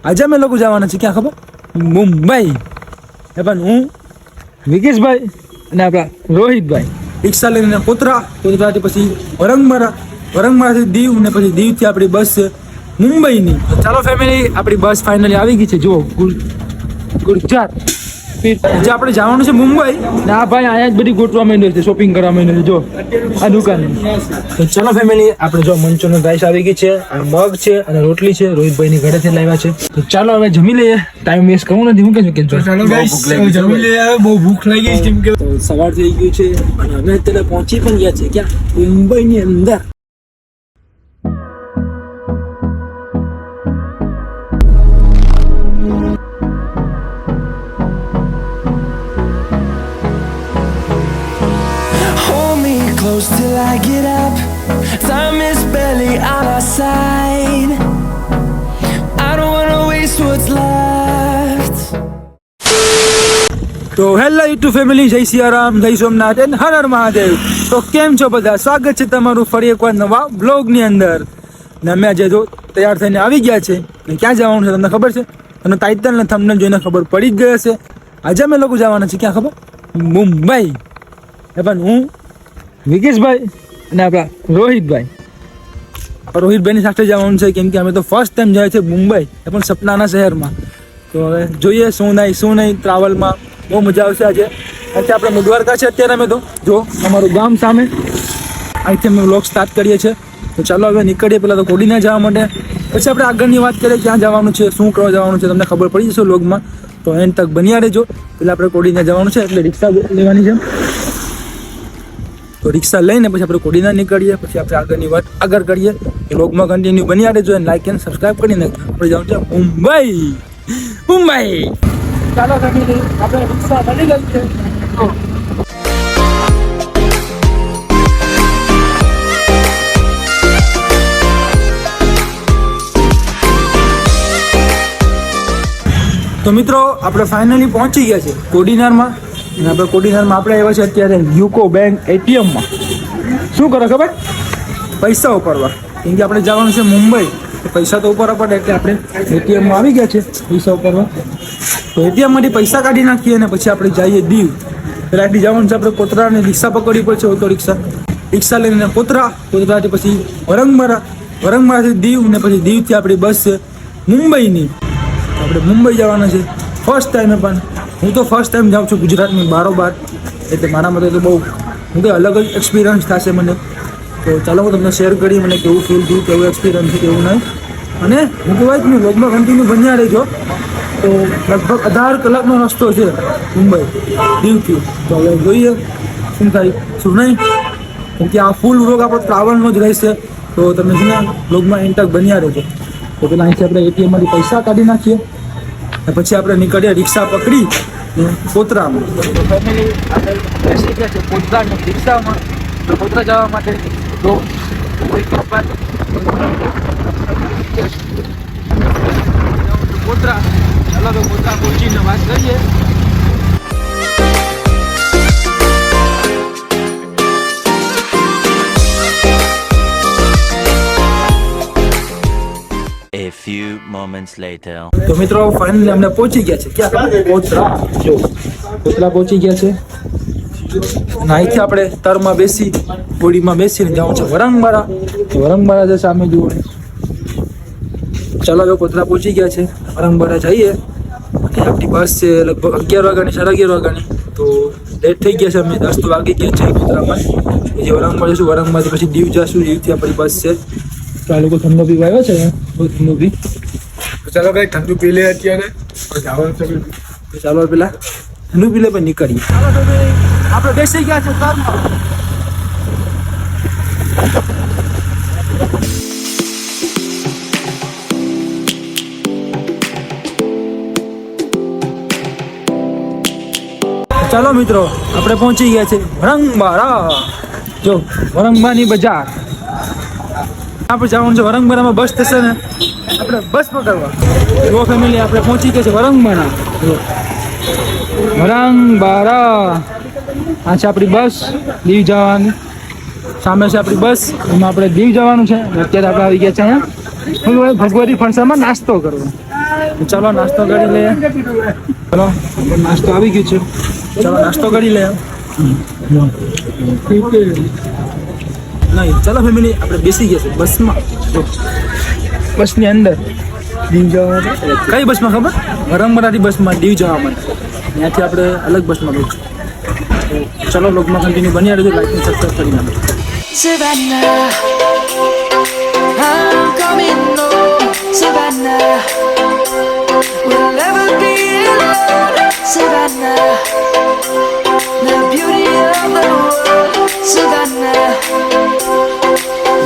આજે અમે લોકો જવાના છે ક્યાં ખબર? મુંબઈ. એ પણ હું વિકેશભાઈ અને આપણા રોહિતભાઈ રિક્ષા લઈને કોતરાથી પછી વરંગમારાથી દીવ ને પછી દીવથી આપણી બસ છે મુંબઈની. ચાલો ફેમિલી, આપણી બસ ફાઇનલી આવી ગઈ છે. જુઓ ગુજરાત જે આપણે જવાનું છે મુંબઈ ને આ ભાઈ અહીંયા જ બધી ગોઠવા માંડ્યો છે, શોપિંગ કરવા માંડ્યો છે. જો આ દુકાન. તો ચલો ફેમિલી, આપણે જો મંચુરિયન રાઈસ આવી ગઈ છે, આ મગ છે અને રોટલી છે, રોહિતભાઈની ઘરેથી લાવ્યા છે. તો ચાલો હવે જમી લઈએ, ટાઈમ વેસ્ટ કરવું નથી. હું કહું કે ચાલો ગાઈસ જમી લઈએ, બહુ ભૂખ લાગી છે. કેમ કે સવાર થઈ ગયું છે અને અમે અત્યારે પહોંચી પણ ગયા છે ક્યાં? મુંબઈની અંદર. Close till I get up. Time is barely on our side. I don't wanna waste what's left. તો હેલો યુટ્યુબ ફેમિલી, જય સિયારામ, જય સોમનાથ એન્ડ હર હર મહાદેવ. તો કેમ છો બધા? સ્વાગત છે તમારું ફરી એકવાર નવા બ્લોગની અંદર. ને અમે આજે જો તૈયાર થઈને આવી ગયા છે. ને ક્યાં જવાનું છે તમને ખબર છે? અને ટાઇટલ ને થંબનેલ જોઈને ખબર પડી જ ગઈ હશે. આજે અમે લોકો જવાના છે ક્યાં ખબર? મુંબઈ. એ પણ હું વિકેશભાઈ અને આપણા રોહિતભાઈની સાથે જવાનું છે. કેમ કે અમે તો ફર્સ્ટ ટાઈમ જાય છે મુંબઈ, એ પણ સપનાના શહેરમાં. તો હવે જોઈએ શું નહીં ટ્રાવેલમાં. બહુ મજા આવશે આજે. અહીંથી આપણે દ્વારકા છે અત્યારે. અમે તો જો અમારું ગામ સામે, અહીંથી અમે વ્લોગ સ્ટાર્ટ કરીએ છીએ. તો ચાલો હવે નીકળીએ. પહેલાં તો કોડીના જવા માટે, પછી આપણે આગળની વાત કરીએ ક્યાં જવાનું છે, શું કરવા જવાનું છે, તમને ખબર પડી જશે વ્લોગમાં. તો એન્ડ તક બન્યા રહેજો. પહેલાં આપણે કોડીના જવાનું છે એટલે રિક્ષા લેવાની છે. તો રિક્ષા લઈને પછી આપણે કોડીના નીકળીએ, પછી આપણે આગળની વાત આગળ કરીએ. વ્લોગમાં કન્ટિન્યુ બન્યા રહેજો અને લાઈક અને સબસ્ક્રાઈબ કરી નાખજો. આપણે જવાનું છે મુંબઈ. ચાલો ફેમિલી, આપણે રિક્ષા મળી ગઈ છે. તો મિત્રો, આપણે ફાઇનલી પહોંચી ગયા છે કોડીનારમાં. અને આપણે કોડીનારમાં આપણે આવ્યા છે અત્યારે યુકો બેંક એટીએમમાં. શું કરો ખબર? પૈસા ઉપાડવા. કેમ કે આપણે જવાનું છે મુંબઈ, તો પૈસા તો ઉપાડવા પડે એટલે આપણે એટીએમમાં આવી ગયા છે પૈસા ઉપાડવા. તો એટીએમમાંથી પૈસા કાઢી નાખીએ અને પછી આપણે જઈએ દીવ. પહેલાં એટલી જવાનું છે આપણે કોતરાની રિક્ષા પકડવી પડશે. ઓટો રિક્ષા લઈને કોતરાથી પછી વરંગમારાથી દીવ ને પછી દીવથી આપણી બસ છે મુંબઈની. આપણે મુંબઈ જવાના છે ફર્સ્ટ ટાઈમે. પણ હું તો ફર્સ્ટ ટાઈમ જાઉં છું ગુજરાતની બારોબાર, એટલે મારા માટે તો બહુ અલગ જ એક્સપિરિયન્સ થશે મને. તો ચાલો હું તમને શેર કરી મને કેવું ફીલ થયું, કેવું એક્સપિરિયન્સ છે, કેવું નહીં. અને હું કહેવાય કે વ્લોગમાં કન્ટિન્યુ બન્યા રહેજો. તો લગભગ 18 કલાકનો રસ્તો છે મુંબઈ દીવથી. તો હવે જોઈએ શું થાય શું નહીં. કેમ કે આ ફૂલ વ્લોગ આપણો ટ્રાવેલનો જ રહેશે. તો તમે છે ને વ્લોગમાં એન્ડ તક બન્યા રહેજો. તો પહેલાં અહીંથી આપણે એટીએમમાંથી પૈસા કાઢી નાખીએ અને પછી આપણે નીકળીએ રિક્ષા પકડી કોતરામાં. તો ફેમિલી, આપણે બેસી ગયા છે કોતરાની રિક્ષામાં. તો કોતરા જવા માટે તો કોતરા, ચાલો તો કોતરા પહોંચીને વાત કરીએ. A few moments later. તો મિત્રો, ફાઇનલી અમને પહોંચી ગયા છે ક્યાં? કોતરા. જો કોતરા પહોંચી ગયા છે. અને અહીંથી આપણે તરમાં બેસી ગોળીમાં બેસીને જવાનું છે વરંગમારા છે સામે જુઓ. ચાલો જો કોતરા પહોંચી ગયા છે, વરંગમારા જઈએ. અને આપણી બસ છે લગભગ 11 વાગ્યાની 11:30 વાગ્યાની. તો લેટ થઈ ગયા છે, અમે 10 તો વાગી ગયા છે કોતરામાં. પછી વરંગમાં જઈશું, વરંગમાંથી પછી દીવ જઈશું. દીવથી આપણી બસ છે. તો આ લોકો ઠંડો પીવા આવ્યો છે, ઠંડો પી. ચાલો ભાઈ ઠંડુ પી લે અત્યારે. ચાલો પેલા ઠંડુ પી લે પણ નીકળીએ. ચાલો તો ભાઈ આપણે બેસી ગયા છે કારમાં. ચાલો મિત્રો, આપણે પહોંચી ગયા છે વરંગમારા. જો વરંગમાની બજાર. આપણે જવાનું છે વરંગમારામાં બસ સ્ટેશન. આપણે બસ પકડવા. જો ફેમિલી, આપણે પહોંચી ગયા છે વરંગમારા. આ છે આપણી બસ દીવ જવાની. સામે છે આપણી બસ, એમાં આપણે દીવ જવાનું છે. અત્યારે આપણે આવી ગયા છે અહીંયા ભગવતી ફણસામાં નાસ્તો કરવો. તો ચાલો નાસ્તો કરી લઈએ. ચાલો નાસ્તો આવી ગયો છે. ચાલો નાસ્તો કરી લઈએ. નહીં ચાલો ફેમિલી આપણે બેસી ગયા છે બસમાં. જો બસની અંદર દીવ જવા માટે. કઈ બસમાં ખબર? વરંગમરાથી બસમાં દીવ જવા માટે. ત્યાંથી આપણે અલગ બસમાં બેઠું. ચલો બ્લોગમાં કન્ટિન્યુ બન્યા રહેજો. લાઈક અને સબસ્ક્રાઈબ કરી નાખો. Savannah, I'm coming home. Savannah, we'll never be alone. Savannah, the beauty of the world. Savannah,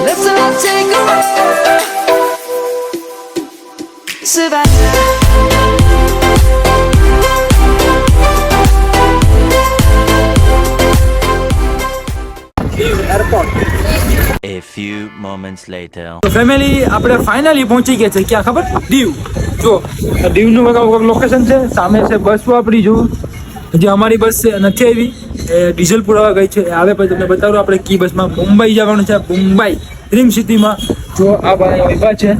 let's all take a walk. Savannah. A few moments later. તો ફેમિલી આપણે ફાઇનલી પહોંચી ગયા છે. ક્યાં ખબર? દીવ. જો આ દીવનું લોકેશન છે. સામે છે બસ આપણી. જો જે અમારી બસ છે નથી આવી, એ ડીઝલ પુરાવા ગઈ છે. એ આવે પછી તમને બતાવું આપણે કી બસમાં મુંબઈ જવાનું છે. મુંબઈ ડ્રીમ સિટીમાં. જો આ ભાઈ ઊભા છે.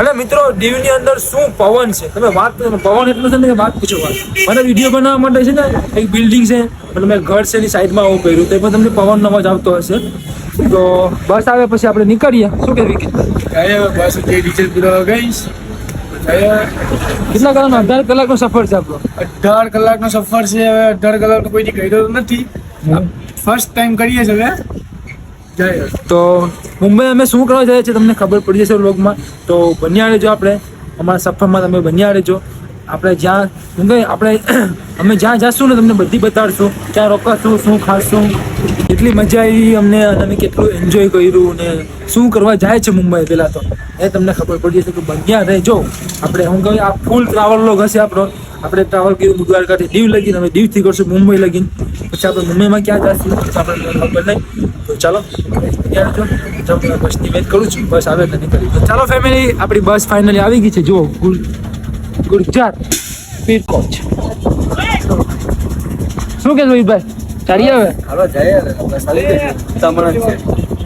અને મિત્રો દીવની અંદર શું પવન છે તમે વાત કરો. પવન એટલું છે ને કે વાત પૂછો વાત. મને વિડીયો બનાવવા માટે છે ને એક બિલ્ડિંગ છે, એટલે મેં ઘર છે એની સાઈડમાં આવું કર્યું. તો પણ તમને પવનનો અવાજ આવતો હશે. તો બસ આવે પછી આપણે નીકળીએ. શું કહેવી કે બસ જે ડીઝલ પુરાવા ગઈશ. કેટલા કલાકનો? 18 કલાકનો સફર છે આપણો. 18 કલાકનો સફર છે. હવે 18 કલાકનો કોઈથી કર્યો નથી. ફર્સ્ટ ટાઈમ કરીએ છીએ હવે. જય. તો મુંબઈ અમે શું કરવા જઈએ છીએ તમને ખબર પડી જશે વ્લોગમાં. તો બન્યા રહેજો. આપણે અમારા સફરમાં તમે બન્યા રહેજો. આપણે જ્યાં મુંબઈ અમે જ્યાં જઈશું ને તમને બધી બતાડશું. ક્યાં રોકાશું, શું ખાશું, કેટલી મજા આવી અમને, અને અમે કેટલું એન્જોય કર્યું ને શું કરવા જાય છે મુંબઈ પહેલાં તો એ તમને ખબર પડી જશે. કે બન્યા રહેજો. આપણે હું કહું આ ફૂલ ટ્રાવેલ લોગ હશે આપણો. આપણે ટ્રાવેલ કર્યું દ્વારકાથી દીવ લગીને, અમે દીવથી કરશું મુંબઈ લગીને. પછી આપણે મુંબઈમાં ક્યાં જઈશું આપણે ખબર નહીં. તો ચાલો બસની વેટ કરું છું. બસ આવે તો નીકળી. તો ચાલો ફેમિલી આપણી બસ ફાઇનલી આવી ગઈ છે. જુઓ ગુજરાત સ્પીડ કોચ. શું કે રોહિતભાઈ ચાલીએ હવે? હાલો જઈએ હવે. બસ આવી ગઈ છે. તમારો છે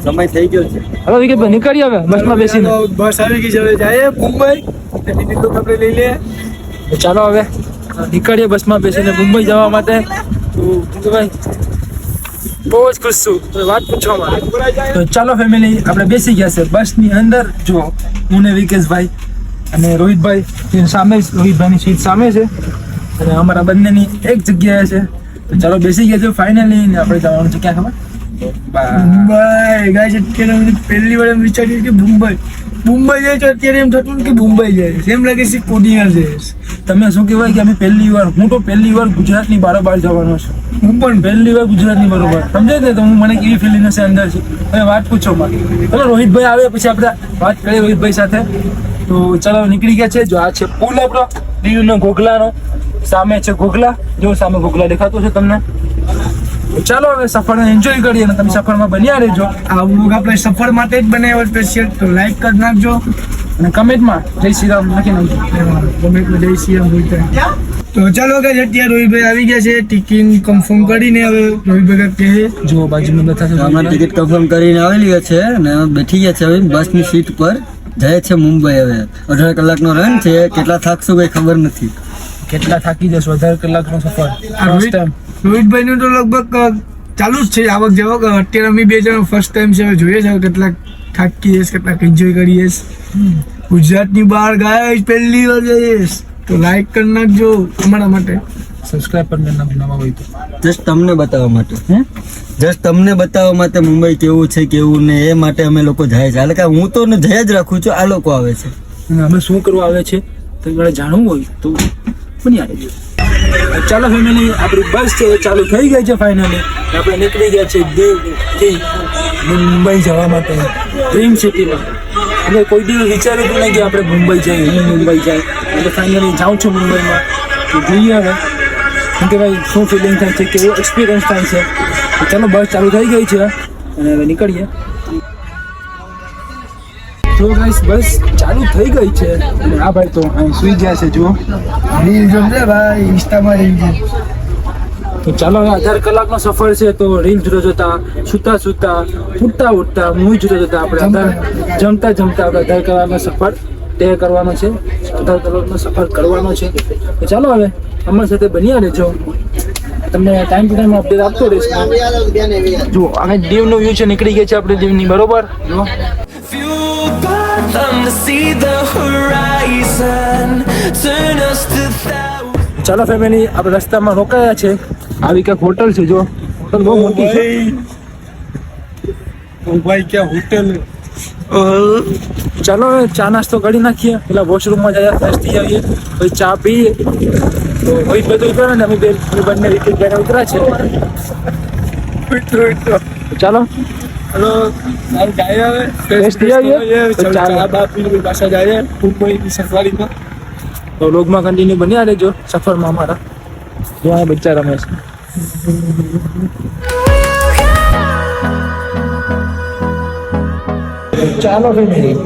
સમય થઈ ગયો છે. હવે વિકેટભાઈ નીકળીએ હવે બસમાં બેસીને. બસ આવી ગઈ છે. હવે જઈએ મુંબઈ. ટિકિટ આપણે લઈ લઈએ. તો ચાલો હવે નીકળીએ બસમાં બેસીને મુંબઈ જવા માટે. તો ભાઈ બહુ જ ખુશ છું. તો વાત પૂછવા માટે. તો ચાલો ફેમિલી આપણે બેસી ગયા છે બસની અંદર. જો હું ને વિકેશભાઈ અને રોહિતભાઈ સામે, રોહિતભાઈની સીટ સામે છે અને અમારા બંનેની એક જગ્યાએ છે. તો ચાલો બેસી ગયા છે ફાઇનલી. ને આપણે જવાનું છે ક્યાં ખબર? મુંબઈ ગાઈસ. અત્યારે અમે પહેલી વાર એમ વિચાર્યું કે મુંબઈ જાય છે. અત્યારે એમ થતું કે મુંબઈ જાય છે. એમ લાગે છે કોડિયા જાય છે. તમે શું કહેવાય કે અમે પહેલી વાર, હું તો પહેલી વાર ગુજરાતની બારોબાર જવાનો છું. હું પણ પહેલી વાર ગુજરાતની બરોબર સમજાય ને. તો હું મને કેવી ફિલિંગ હશે અંદર છે હવે વાત પૂછો મારે. ચલો રોહિતભાઈ આવે પછી આપણે વાત કરીએ રોહિતભાઈ સાથે. તો ચાલો નીકળી ગયા છે. જો આ છે પુલ આપણો દીવનો ઘોઘલાનો. સામે છે ઘોઘલા. જો સામે ઘોઘલા દેખાતો છે તમને. તો ચાલો હવે સફરને એન્જોય કરીએ અને તમે સફરમાં બન્યા રહેજો. આ વ્લોગ આપણે સફર માટે જ બનાવ્યો સ્પેશિયલ. તો લાઈક કરી નાખજો અને કમેન્ટમાં જય શ્રી રામ લખી નાખજો. કમેન્ટમાં જય શ્રી રામ બોલતા. તો ચાલો ગાઈસ અત્યારે રોહિતભાઈ આવી ગયા છે. ટિકિટ કન્ફર્મ કરીને હવે રોહિતભાઈ કહે જો બાજુમાં બેઠા છે. અમે ટિકિટ કન્ફર્મ કરીને આવેલી છે અને બેઠી ગયા છે હવે બસની સીટ પર. જાય છે મુંબઈ. હવે 18 કલાકનો રન છે. કેટલા થાકશું કઈ ખબર નથી. કેટલા થાકી જશો? 18 કલાકનો સફર. રોહિતભાઈ નું તો લગભગ ચાલુ જ છે આવક જાવક. અત્યારે અમે બે જણ ફર્સ્ટ ટાઈમ છે. હવે જોઈએ છે કેટલાક થાકીએ, કેટલાક એન્જોય કરીએ. ગુજરાતની બહાર ગાઈસ પહેલી વાર જઈએ. તો લાઈક કરી નાખજો અમારા માટે. સબસ્ક્રાઇબ પણ નવા હોય તો. જસ્ટ તમને બતાવવા માટે. જસ્ટ તમને બતાવવા માટે મુંબઈ કેવું છે કેવું ને એ માટે અમે લોકો જાય છે. એટલે કે હું તો જઈ જ રાખું છું. આ લોકો આવે છે. અને અમે શું કરવા આવે છે તમારે જાણવું હોય તો બની આવે. ચાલો ફેમિલી આપણી બસ છે ચાલુ થઈ ગઈ છે ફાઇનલી. આપણે નીકળી ગયા છે દીવથી મુંબઈ જવા માટે ડ્રીમ સિટીમાં. એટલે કોઈ દિવસ વિચાર્યું હતું નહીં કે આપણે મુંબઈ જઈએ. હું મુંબઈ જાય એટલે ફાઇનલી જાઉં છું મુંબઈમાં. તો જોઈએ હવે કે ભાઈ શું ફિલિંગ થાય છે, કેવો એક્સપિરિયન્સ થાય છે. તો ચાલો બસ ચાલુ થઈ ગઈ છે અને હવે નીકળીએ. તો ગાઈસ બસ ચાલુ થઈ ગઈ છે અને આ ભાઈ તો અહીં સુઈ ગયા છે. જુઓ રીલ જોજે ભાઈ, ઇન્સ્ટામાં રીલ છે. તો ચાલો હવે 18 કલાકનો સફર છે. તો રીલ જોતા જોતા, સુતા સુતા, ઉઠતા ઉઠતા, મૂવી જોતા જોતા આપણે જમતા જમતા આપણે 18 કલાકનો સફર સ્ટે કરવાનો છે, 17 કલાકનો સફર કરવાનો છે. તો ચાલો હવે અમારી સાથે બન્યા રહેજો, તમને ટાઈમ ટુ ટાઈમ અપડેટ આપતો રહીશ. જો અમે દીવનો વ્યૂ છે, નીકળી ગયા છે આપણે દીવની, બરોબર. જો Fueled by them to see the horizon, turn us to thousands. ચાલો ફેમિલી, આપણે રસ્તામાં રોકાયા છે. આવી કંઈક હોટલ છે. જો હોટલ બહુ મોટી છે. ભાઈ ક્યાં હોટેલ. ચાલો હવે ચા નાસ્તો કરી નાખીએ, પેલા વોશરૂમમાં જઈએ, ફ્રેશ થઈ આવીએ, પછી ચા પીએ. તો હોય બધું કરે ને, અમે બંને રીતે ઘરે ઉતરા છે. ચાલો હલો મારું ગાય આવે ફ્રેશ થઈ આવીએ, પછી ચા ચા બા પી પાછા જાય મુંબઈ સફારીમાં. તો લોગમાં કન્ટિન્યુ બન્યા રહેજો સફરમાં અમારા. જો આ બચ્ચા રમે છે. ચાલો ફેમિલી,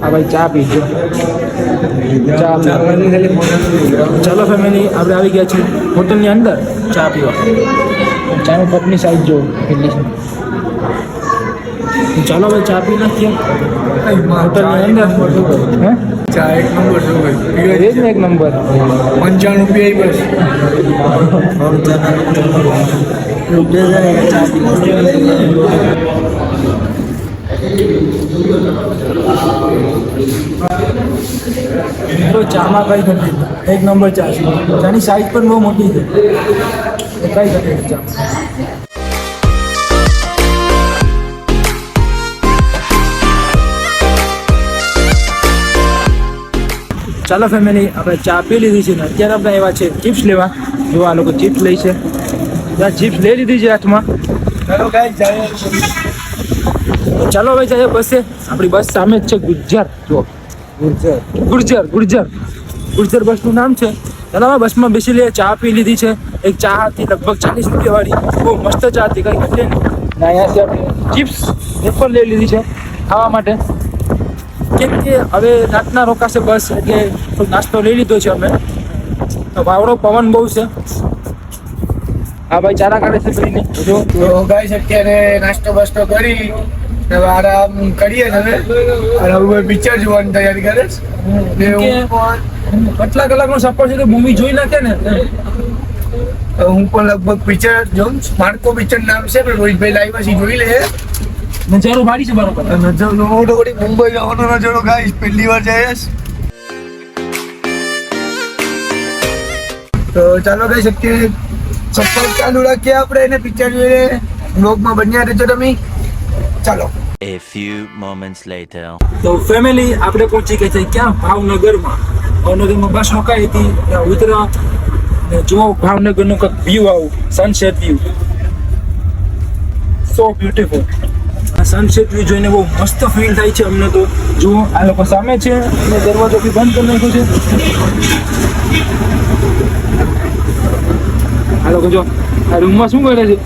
આ ભાઈ ચા પીજો. ચાલો ફેમિલી, આપણે આવી ગયા છીએ હોટલની અંદર ચા પીવા. ચાનો કપની સાઈઝ જો કેટલી છે. ચાલો ભાઈ ચા પી નાખીએ હોટલની અંદર. હે ચા એક નંબર છે ભાઈ, એ જ ને એક નંબર. 95 બસ. તો ચામાં કઈ ઘટી એક નંબર ચા છે. ચાની સાઈઝ પણ બહુ મોટી છે. કઈ ઘટી ચા. ચાલો ફેમિલી, આપણે ચા પી લીધી છે ને અત્યારે આપણે એવા છે ચિપ્સ લેવા. જો આ લોકો ચિપ્સ લે છે. ત્યાં ચિપ્સ લઈ લીધી છે હાથમાં. ચાલો ગાઈસ જાય. ચાલો હવે જઈએ બસે. આપણી બસ સામે જ છે, ગુર્જર. જો ગુર્જર બસનું નામ છે. ચાલો હવે બસમાં બેસી લઈએ. ચા પી લીધી છે. એક ચા હતી લગભગ 40 રૂપિયા વાળી, બહુ મસ્ત ચા હતી, કઈ ઘટે નહીં. ને અહીંયાથી આપણે ચિપ્સ એ પણ લઈ લીધી છે ખાવા માટે, કેમ કે હવે રાતના રોકાશે બસ, એટલે થોડો નાસ્તો લઈ લીધો છે અમે. તો વાવડો પવન બહુ છે. હા ભાઈ ચારા કાઢે છે કરીને. જો તો ગાઈસ અત્યારે નાસ્તો બાસ્તો કરી હવે આરામ કરીએ ને હવે. અને હવે પિક્ચર જોવાની તૈયારી કરે છે. ને હું કેટલા કલાકનો સફર છે તો મૂવી જોઈ નાખે ને. પણ લગભગ પિક્ચર જોઉં. માર્કો પિક્ચર નામ છે, પણ રોહિતભાઈ લાઈવ હશે, જોઈ લે. નજારો ભારી છે બરોબર. નજરનો મોટો કરી મુંબઈ જવાનો નજારો ગાઈસ પહેલી વાર જઈશ. તો ચાલો ગાઈસ અત્યારે સફર ચાલુ રાખીએ આપણે, એને પિક્ચર જોઈએ. બ્લોગમાં બન્યા રહેજો તમે. ચાલો. A few moments later. તો ફેમિલી, આપણે પહોંચી ગયા છે ક્યાં? ભાવનગરમાં. ભાવનગરમાં બસ રોકાઈ હતી, ત્યાં ઉતરા ને જુઓ ભાવનગરનું કંઈક વ્યૂ, આવું સનસેટ વ્યૂ. So beautiful. આ સનસેટ વ્યૂ જોઈને બહુ મસ્ત ફીલ થાય છે અમને. તો જુઓ આ લોકો સામે છે અને દરવાજો બી બંધ કરી નાખ્યો છે. આ લોકો જો આ રૂમમાં શું કરે છે?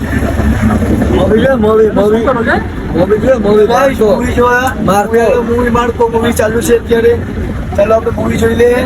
મૂવી ચાલુ છે અત્યારે. ચાલો આપણે મૂવી જોઈ લઈએ.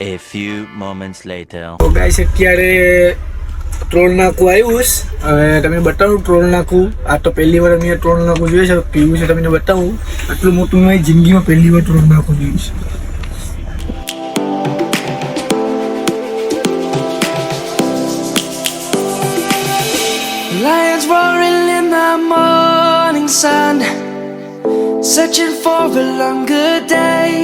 A few moments later. તો ગાઈસ અત્યારે ટ્રોલ નાકું આવ્યું છે. હવે તમને બતાવું ટ્રોલ નાકું. આ તો પહેલી વાર અમે ટ્રોલ નાકું જોઈએ છે, કેવું છે તમને બતાવું. આટલું મોટું મેં જિંદગીમાં પહેલી વાર ટ્રોલ નાકું જોયું છે. Lions roaring in the morning sun, searching for a longer day.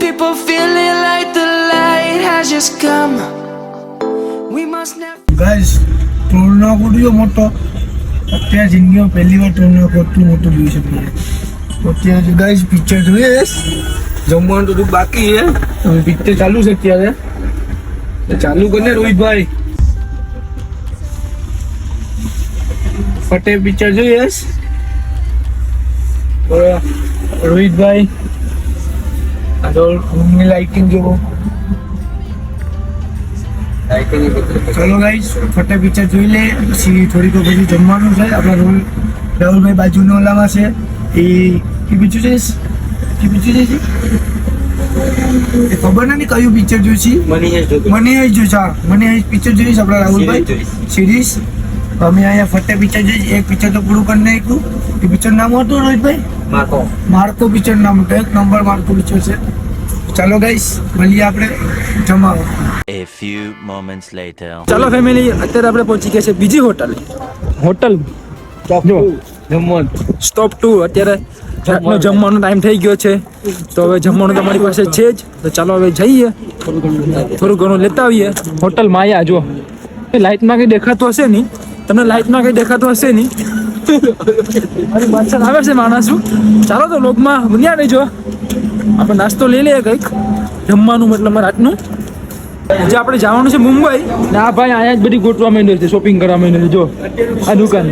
People feeling like the light has just come. We must never. Guys troll નાકું જોયો મોટો. અત્યારે જિંદગીમાં પહેલી વાર ટ્રોલ નાકું આટલું મોટું જોઈ શકીએ. તો અત્યારે ગાઈસ પિક્ચર જોઈએ. જમવાનું તો થોડું બાકી છે. હવે પિક્ચર ચાલુ છે અત્યારે. તો ચાલુ કરીને રોહિતભાઈ ફટે પિક્ચર જોઈએ. રોહિતભાઈ આ તો રૂમની લાઇટિંગ જોવો. ચલો ગાઈસ ફટે પિક્ચર જોઈ લે પછી થોડીક વાર પછી જમવાનું છે. આપણા રાહુલભાઈ બાજુનો ઓલામાં છે એ બીજું છે એ ખબર નથી કયું પિક્ચર જોઈશી. મને જોઈશ હા મને પિક્ચર જોઈશ આપણા રાહુલભાઈ સિરીઝ. અમે અહીંયા ફટે પિક્ચર જોઈશ. એક પિક્ચર તો પૂરું કરી નાખ્યું. એ પિક્ચર નામ હતું રોહિતભાઈ માર્કો પિક્ચર નામ હતું. એક નંબર માર્કો પિક્ચર છે. ચાલો ગાઈસ મળીએ આપણે જમાવો. A few moments later. ચાલો ફેમિલી, અત્યારે આપણે પહોંચી ગયા છે બીજી હોટલ જો સ્ટોપ 2. અત્યારે રાતનો જમવાનો ટાઈમ થઈ ગયો છે, તો હવે જમવાનું તમારી પાસે છે જ, તો ચાલો હવે જઈએ થોડું ઘણું લેતા આવીએ. હોટલ માયા જો એ લાઇટમાં કંઈ દેખાતું હશે નહીં, તમને લાઇટમાં કંઈ દેખાતું હશે નહીં. મારી પાછળ આવે છે માણસ. ચાલો તો લોગમાં બન્યા રહેજો. આપણે નાસ્તો લઈ લઈએ કંઈક જમવાનું, મતલબ રાતનું. જે આપણે જવાનું છે મુંબઈ, ને આ ભાઈ અહીંયા જ બધી ગોઠવા માંડ્યો છે, શોપિંગ કરવા માંડ્યો છે. જો આ દુકાન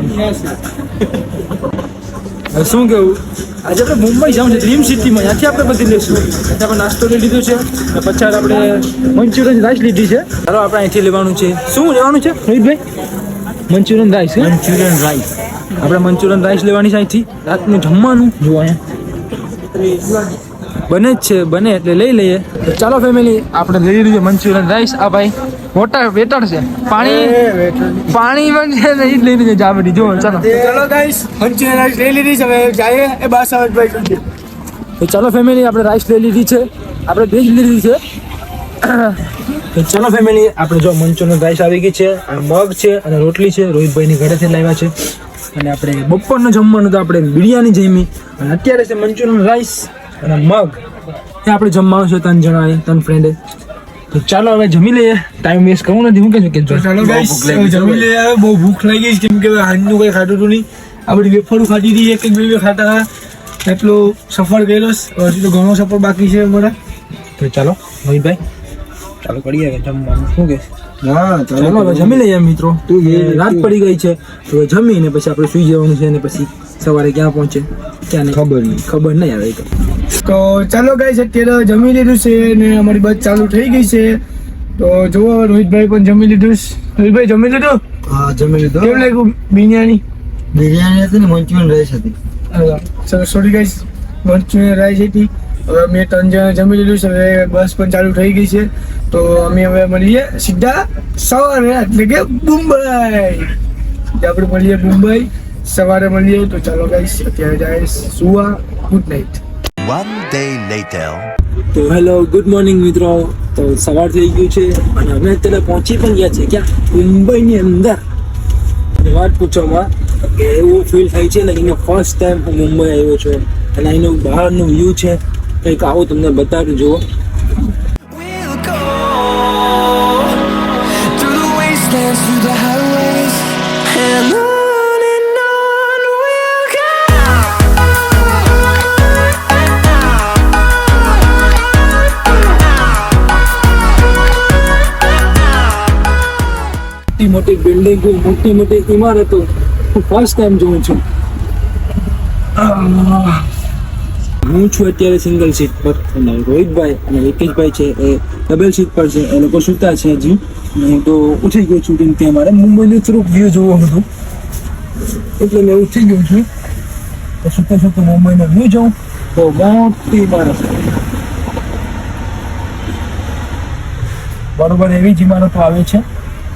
શું કેવું, આજે આપણે મુંબઈ જવાનું છે, ડ્રીમ સિટીમાં. ત્યાંથી આપણે બધી લઈશું. ત્યાં આપણે નાસ્તો લઈ લીધો છે, અને પછી આપણે મંચુરિયન રાઈસ લીધી છે. ચાલો આપણે અહીંથી લેવાનું છે. શું લેવાનું છે રોહિતભાઈ? Manchurian rice. આપણે મંચુરિયન રાઈસ લેવાની છે અહીંથી. રાતનું જમવાનું જો અહીંયા બને જ છે, બને એટલે લઈ લઈએ. તો ચાલો ફેમિલી, આપણે લઈ લીધું છે મંચુરિયન રાઈસ. આ ભાઈ વેટર છે, પાણી પણ છે ને, એ જ લઈ લીધું છે. આ બધી જો ચાલો ગાઈસ મંચુરિયન રાઈસ લઈ લીધી છે. હવે જાય એ બસ આવે ભાઈ. તો ચાલો ફેમિલી, આપણે રાઈસ લઈ લીધી છે, આપણે વેજ લીધી છે. તો ચાલો ફેમિલી, આપણે જો મંચુરિયન રાઈસ આવી ગઈ છે, આ મગ છે અને રોટલી છે, રોહિતભાઈની ઘરેથી લાવ્યા છે. અને આપણે બપોરનું જમવાનું તો આપણે બિરયાની જમી, અને અત્યારે છે મંચુરિયન રાઈસ અને મગ. એ આપણે જમવાનું છે 3 જણા, 3 ફ્રેન્ડે. તો ચાલો હવે જમી લઈએ, ટાઈમ વેસ્ટ કરવું નથી. હું કહું કે ચાલો ગાઈસ જમી લઈએ. હવે બહુ ભૂખ લાગી ગઈ છે, કેમ કે હાંજનું કંઈ ખાધું હતું નહીં. આ બધી વેફરું ખાધી હતી, એક બે ખાતા હતા. એટલો સફર કર્યો, હજી તો ઘણો સફર બાકી છે અમારા. તો ચાલો રોહિતભાઈ, ચાલો કરીએ જમવાનું. શું કે હા ચાલો હવે જમી લઈએ મિત્રો. રાત પડી ગઈ છે, તો જમીને પછી આપણે સુઈ જવાનું છે, અને પછી સવારે ક્યાં પહોંચે ક્યાં નહીં ખબર નહીં આવે. તો ચાલો ગાઈસ અત્યારે જમી લીધું છે ને અમારી બસ ચાલુ થઈ ગઈ છે. તો જુઓ રોહિતભાઈ પણ જમી લીધું છે. રોહિતભાઈ જમી લીધું? હા જમી લીધું. કેવું લાગ્યું બિરયાની? બિરયાની હતી ને મંચુરિયન રાઈસ હતી. સોરી ગાઈસ, મંચુરિયન રાઈસ હતી. હવે મેં 3 જણા જમી લીધું છે. હવે બસ પણ ચાલુ થઈ ગઈ છે, તો અમે હવે મળીએ સીધા સવારે, એટલે કે મુંબઈ. આપણે મળીએ મુંબઈ સવારે મળીએ. તો ચાલો ગાઈસ અત્યારે જાય સુવા. Good night. One day later. તો હેલો, ગુડ મોર્નિંગ મિત્રો. તો સવાર થઈ ગયું છે, અને અમે અત્યારે પહોંચી પણ ગયા છે ક્યાં? મુંબઈની અંદર. અને વાત પૂછવામાં કે એવું ફીલ થાય છે ને, એનો ફર્સ્ટ ટાઈમ હું મુંબઈ આવ્યો છું, અને એનું બહારનું વ્યૂ છે કંઈક આવું તમને બતાવ્યું. જુઓ We'll go through the wastelands, through the highways, and on we'll go. મોટી મોટી બિલ્ડિંગો, મોટી મોટી ઇમારતો હું ફર્સ્ટ ટાઈમ જોઉં છું. હું છું અત્યારે સિંગલ સીટ પર, અને રોહિતભાઈ અને વિકેશભાઈ છે એ ડબલ સીટ પર છે. એ લોકો સૂતા છે હજી. હું તો ઉઠી ગયો છું, કેમ કે અમારે મુંબઈનું થોડુંક વ્યૂ જોવું હતું, એટલે મેં ઉઠી ગયો છું. તો સૂતા સૂતા મુંબઈનો વ્યૂ જોઉં તો મોટી ઇમારત, બરોબર એવી જ ઇમારતો આવે છે.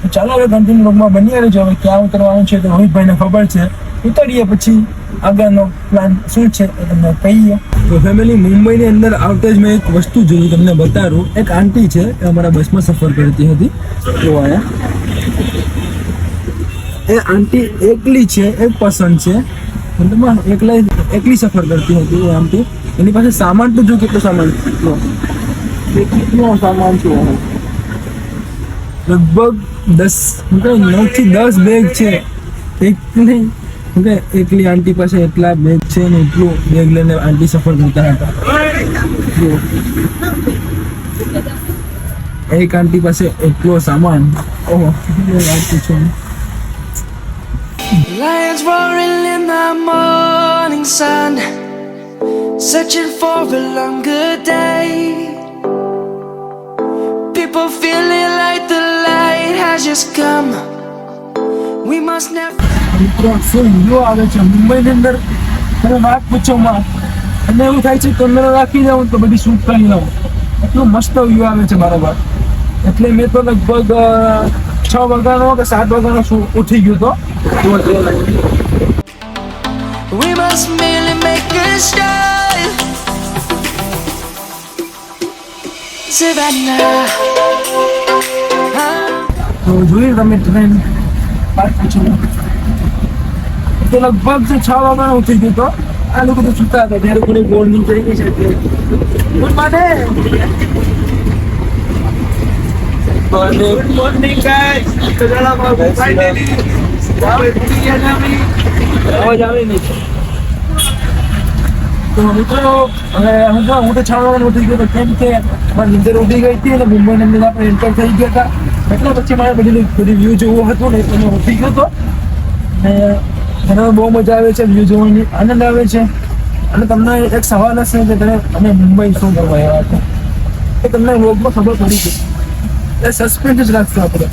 તો ચાલો હવે કન્ટિન્યુ લોગમાં બની રહેજો. હવે ક્યાં ઉતરવાનું છે તો રોહિતભાઈને ખબર છે. ઉતરીએ પછી આગળનો પ્લાન શું છે એ તમને કહીએ. તો ફેમિલી, મુંબઈની અંદર આવતા જ મેં એક વસ્તુ જોઈ, તમને બતાવું. એક આંટી છે, એ અમારા બસમાં સફર કરતી હતી. તો આયા એ આંટી એકલી છે, એક પસંદ છે, મતલબ એકલી સફર કરતી હતી એ આંટી. એની પાસે સામાન તો જો કેટલો સામાન, કેટલો સામાન છે. લગભગ 9 થી 10 બેગ છે. એક નહીં, એકલી આંટી પાસે એટલા બેગ છે ને, એટલું બેગ લઈને આંટી સફર કરતા હતા. એક આંટી પાસે એટલો સામાન. ઓહો, વાત પૂછો. Lions roaring in the morning sun, searching for a longer day. People feeling like the light pleasures come. We must never. મિત્રો શું વ્યૂ આવે છે મુંબઈની અંદર, તમે વાત પૂછો માં. અને એવું થાય છે કેમેરો રાખી જાઉં તો બધી શૂટ કરી લઉં, એટલું મસ્ત વ્યૂ આવે છે બરાબર. એટલે મેં તો લગભગ 6 વાગ્યાનો કે 7 વાગ્યાનો ઉઠી ગયો તો. We must merely make a start. Savannah. તો જોયું તમે ટ્રેન વાત પૂછો તો લગભગ 6 વાગ્યાનો ઉઠી ગયો તો. આ લોકો તો સુતા હતા ત્યારે કોઈ મોર્નિંગ થઈ ગઈ છે. Good morning guys. અવાજ આવે નહીં તો મિત્રો હવે હું તો 6 વાગ્યાનો ઉઠી ગયો તો, કેમ કે મારી નીંદર ઉઠી ગઈ હતી અને મુંબઈની અંદર આપણે એન્ટર થઈ ગયા હતા. એટલે પછી મારે બધી વ્યૂ જોવું હતું ને એટલે હું ઉઠી ગયો હતો. અને મને બહુ મજા આવે છે, વ્યૂ જોવાની આનંદ આવે છે. અને તમને એક સવાલ હશે કે તમે મુંબઈ શું કરવા આવ્યા હતા, એ તમને વ્લોગમાં ખબર પડી ગઈ. એ સસ્પેન્સ જ રાખશું આપણે.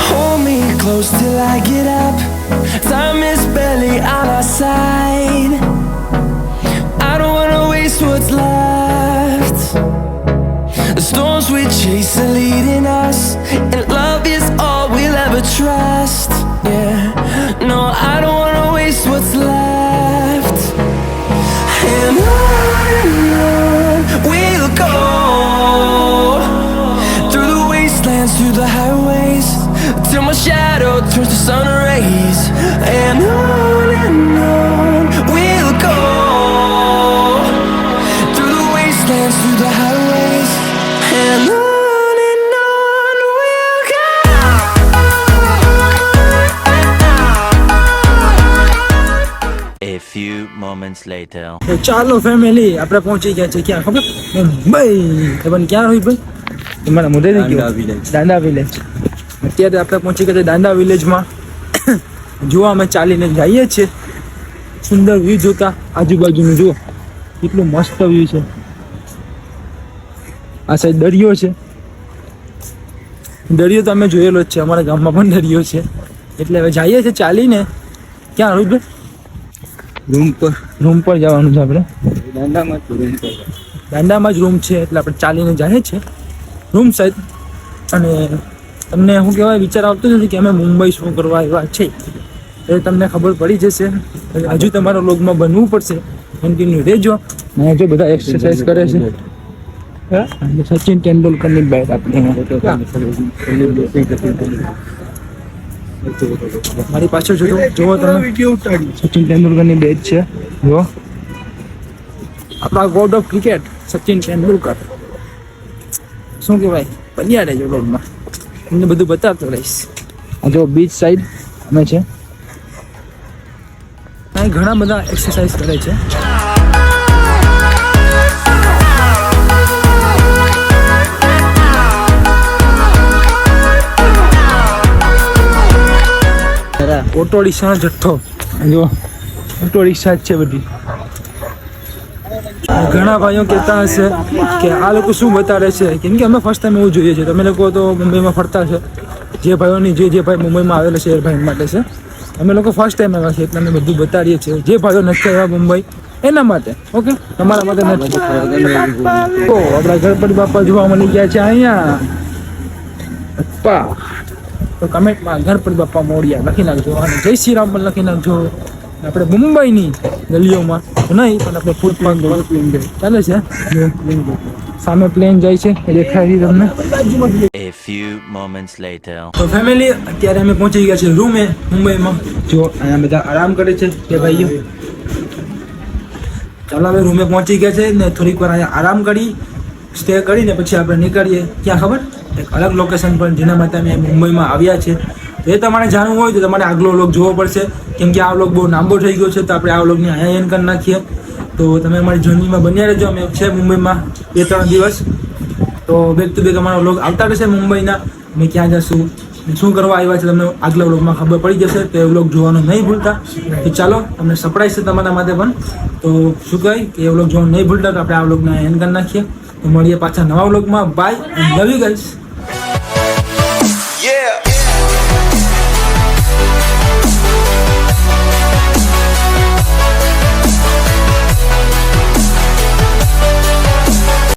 Hold me close till I get up. Time is barely on our side. I don't wanna waste what's left. The storms we chase are leading us, and love is all we'll ever trust. Yeah, no, I don't wanna waste what's left. And on we'll go, through the wastelands, through the highways, till my shadow turns to sun rays. And on we'll go, through the wastelands, through the highways. And on we'll go. A few moments later. તો ચાલો family, આપણે પહોંચી ગયા છે ક્યાં ખબર? મુંબઈ. તમને ક્યાં રહ્યું ભાઈ? તમારા મોઢે થઈ દાંડા ગયું. village. દાંડા વિલેજ. અત્યારે આપણે પહોંચી ગયા છે દાંડા વિલેજમાં. જુઓ અમે ચાલીને જઈએ છીએ. સુંદર વ્યૂ જોતા આજુબાજુનું જુઓ કેટલું મસ્ત વ્યૂ છે. આ સાઈડ દરિયો છે. દરિયો તો અમે જોયેલો જ છે, અમારા ગામમાં પણ દરિયો છે. એટલે હવે જઈએ છીએ ચાલીને. ક્યાં રહ્યું ભાઈ? રૂમ પર જવાનું છે આપણે. દાંડામાં જ રૂમ છે એટલે આપણે ચાલીને જઈએ છીએ રૂમ સાઈડ. અને તમને શું કહેવાય વિચાર આવતો નથી કે અમે મુંબઈ શું કરવા આવ્યા છે, એ તમને ખબર પડી જશે. હજુ તમારા વ્લોગમાં બનવું પડશે, કન્ટિન્યુ રહેજો. અને જો બધા એક્સરસાઇઝ કરે છે. સચિન તેંડુલકરની બેટ આપણી મારી પાછળ જો જોવો તમે, સચિન તેંડુલકરની બેટ છે. જો આપણા God of cricket Sachin Tendulkar. શું કહેવાય, બન્યા રહેજો વ્લોગમાં, તમને બધું બતાવતો રહીશ. આ જો બીચ સાઈડ અમે છે, અહીં ઘણા બધા એક્સરસાઇઝ કરે છે. ઓટો રિક્ષાનો જથ્થો જો, ઓટો રિક્ષા જ છે બધી. ઘણા ભાઈઓ કહેતા હશે કે આ લોકો શું બતાડે છે, કેમ કે અમે ફર્સ્ટ ટાઈમ એવું જોઈએ છે. તમે લોકો તો મુંબઈમાં ફરતા છે, જે ભાઈઓની જે ભાઈ મુંબઈમાં આવેલા છે એ ભાઈ માટે છે. અમે લોકો ફર્સ્ટ ટાઈમ આવ્યા છે એટલે અમે બધું બતાડીએ છીએ. જે ભાઈઓ નથી આવ્યા મુંબઈ એના માટે, ઓકે, તમારા માટે નથી. તો આપણા ગણપતિ બાપા જોવા મળી ગયા છે અહીંયા. બાપા તો કમેન્ટમાં ગણપતિ બાપા મોડિયા લખી નાખજો અને જય શ્રી રામ પણ લખી નાખજો. આપણે મુંબઈની ગલીઓમાં નહીં પણ આપણે ફૂટપાથ ચાલે છે. સામે પ્લેન જાય છે એ દેખાય છે તમને. A few moments later. તો ફેમિલી અત્યારે અમે પહોંચી ગયા છે રૂમે મુંબઈમાં. જો અહીંયા બધા આરામ કરે છે કે ભાઈઓ. ચાલો હવે રૂમે પહોંચી ગયા છે ને થોડીક વાર અહીંયા આરામ કરી સ્ટે કરીને પછી આપણે નીકળીએ. ક્યાં ખબર? એક અલગ લોકેશન પર જેના માટે અમે મુંબઈમાં આવ્યા છે. એ તમારે જાણવું હોય તો તમારે આગલો વ્લોગ જોવો પડશે, કેમ કે આ વ્લોગ બહુ લાંબો થઈ ગયો છે. તો આપણે આ વ્લોગને અહીંયા એન્ડ કરી નાખીએ. તો તમે અમારી જર્નીમાં બન્યા રહેજો. અમે છે મુંબઈમાં 2-3 દિવસ, તો બેક ટુ બેક અમારો વ્લોગ આવતા રહેશે મુંબઈના. અમે ક્યાં જશું, શું કરવા આવ્યા છે તમને આગલા વ્લોગમાં ખબર પડી જશે. તો એ વ્લોગ જોવાનું નહીં ભૂલતા. તો ચાલો, તમને સરપ્રાઈઝ છે તમારા માટે પણ. તો શું કહે એ વ્લોગ જોવાનું નહીં ભૂલતા, તો આપણે આ વ્લોગને એન્ડ કરી નાખીએ. તો મળીએ પાછા નવા વ્લોગમાં. Bye, love you guys.